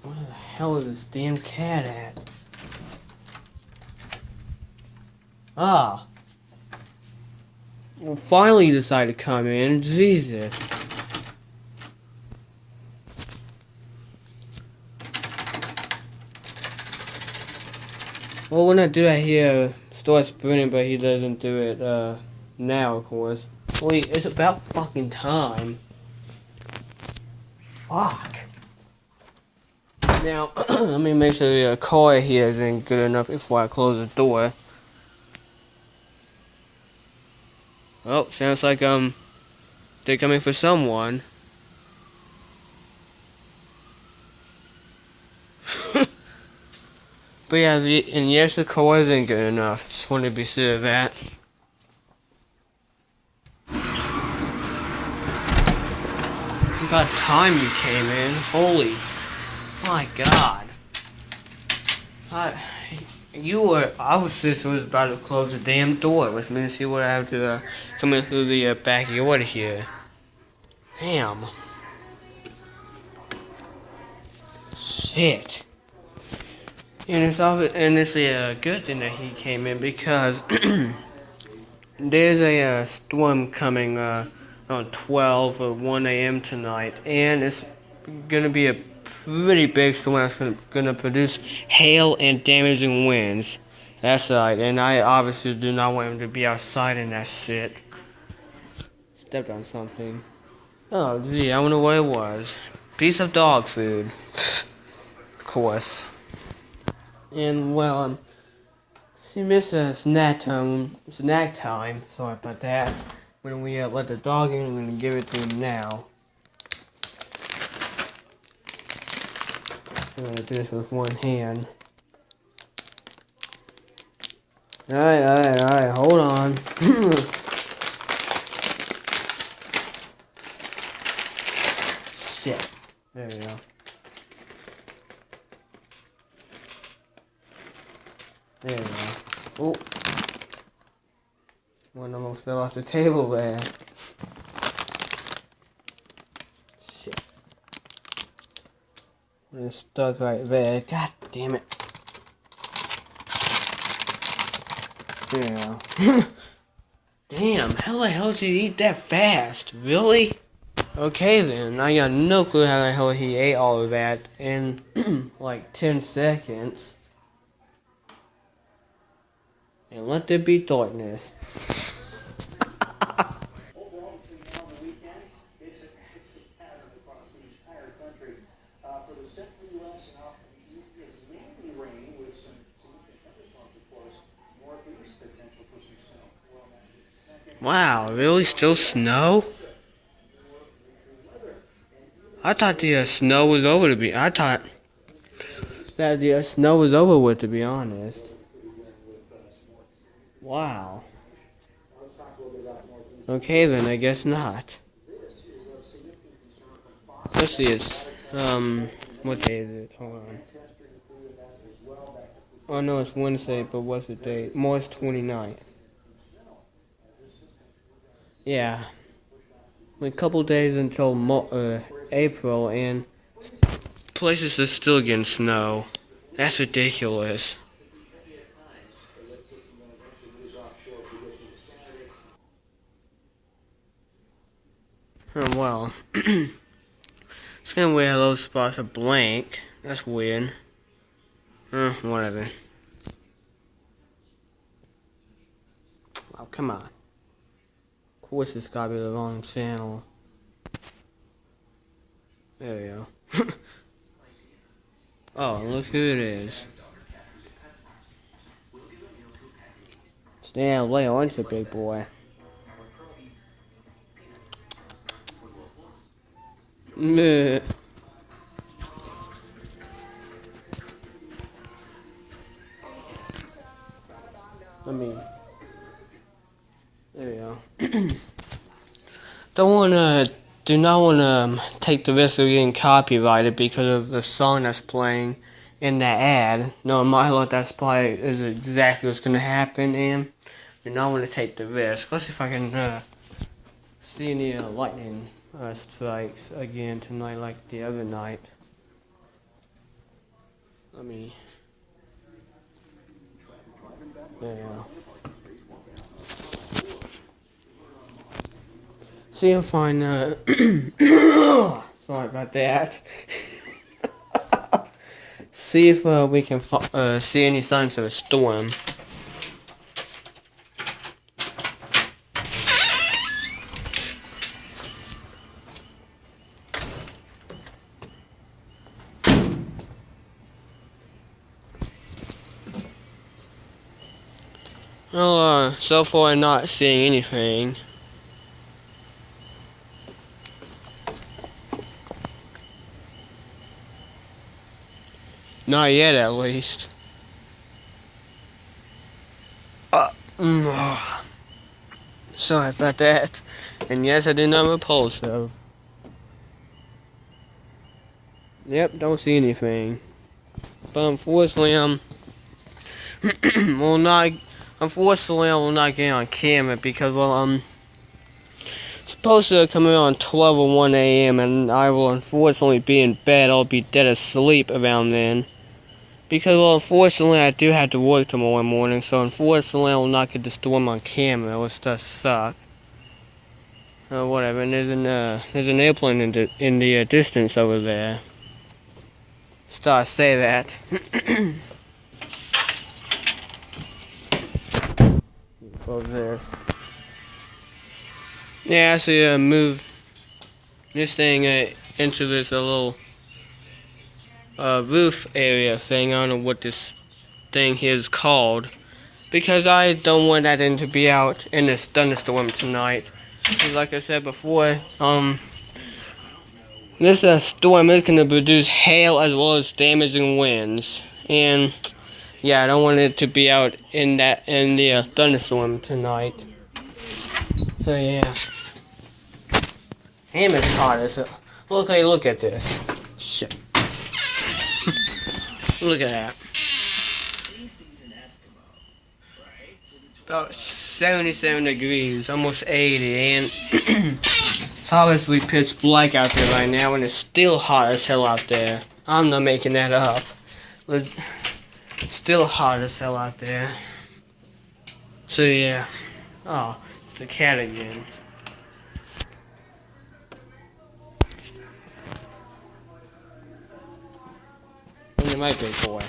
Where the hell is this damn cat at? Ah! Well, finally you decided to come in. Jesus. Well, when I do that, he starts sprinting, but he doesn't do it now, of course. Wait, it's about fucking time. Fuck. Now, let me make sure the car here isn't good enough before I close the door. Oh, sounds like they're coming for someone. But yeah, and yes, the car isn't good enough. Just wanted to be sure of that. About time you came in. Holy, my God. I was just was about to close the damn door, which means you would have to come in through the backyard here. Damn. Shit. And it's a good thing that he came in because there's a storm coming on 12 or 1 a.m. tonight, and it's gonna be a pretty big storm that's gonna produce hail and damaging winds. That's right, and I obviously do not want him to be outside in that shit. Stepped on something. Oh, gee, I wonder what it was. Piece of dog food. Of course. And, well, she missed a snack time. Sorry about that. When we let the dog in, we're going to give it to him now. I'm going to do this with one hand. Alright, hold on. Shit. There we go. There we go. Oh. One almost fell off the table there. Shit. It's stuck right there. God damn it. There you go. Damn, how the hell did you eat that fast? Really? Okay then, I got no clue how the hell he ate all of that in like 10 seconds. And let there be darkness. Wow, really? Still snow? I thought the snow was over I thought that the snow was over with, to be honest. Wow. Okay then, I guess not. Let's see, it's, what day is it? Hold on. Oh no, it's Wednesday, but what's the date? March 29th. Yeah. A couple days until April, and places are still getting snow. That's ridiculous. Oh, well. It's gonna wear those spots are blank. That's weird. Whatever. Oh, come on. Of course it's gotta be the wrong channel. There we go. Oh, look who it is. Stay out late, aren't you, big boy? Meh. There we go. Do not wanna take the risk of getting copyrighted because of the song that's playing in that ad. No, in my luck, that's probably is exactly what's gonna happen, and do not want to take the risk. Let's see if I can see any lightning strikes again tonight, like the other night. Let me. Yeah. See if I sorry about that. See if we can see any signs of a storm. Well, so far I'm not seeing anything. Not yet, at least. Sorry about that. And yes, I did not repulse though. Yep, don't see anything. But unfortunately, will not. Unfortunately, I will not get on camera because, well, supposed to come around 12 or 1 a.m. and I will unfortunately be in bed. I'll be dead asleep around then. Because, well, unfortunately, I do have to work tomorrow morning, so unfortunately, I will not get the storm on camera, which does suck. Whatever. And there's an airplane in the distance over there. Start say that. Close this. Yeah, so move this thing into this little roof area thing. I don't know what this thing here is called, because I don't want that thing to be out in this thunderstorm tonight. Like I said before, this storm is going to produce hail as well as damaging winds, and yeah, I don't want it to be out in the thunderstorm tonight. So yeah, damn, it's hot as hell. Look at this. Shit. Look at that. About 77 degrees, almost 80, and it's obviously pitch black out there right now, and it's still hot as hell out there. I'm not making that up. It's still hot as hell out there. So yeah. Oh, the cat again. You might be, boy.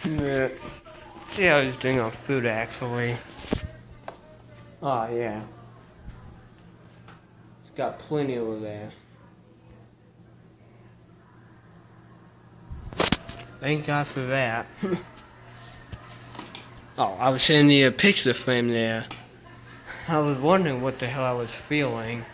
Yeah. See how he's doing on food, actually. Oh, yeah. He's got plenty over there. Thank God for that. Oh, I was in the picture frame there. I was wondering what the hell I was feeling.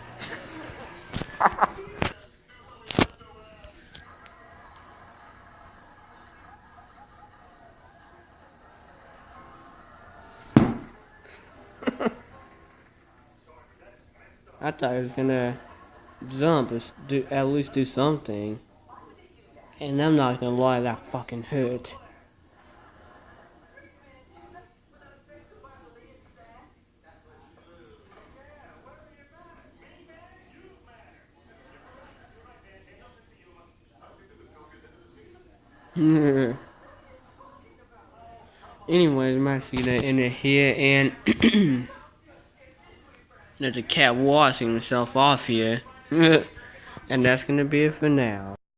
I thought he was gonna jump or at least do something. And I'm not gonna lie, that fucking hurt. Anyways, I might see that in here, and there's a cat washing himself off here. And that's gonna be it for now.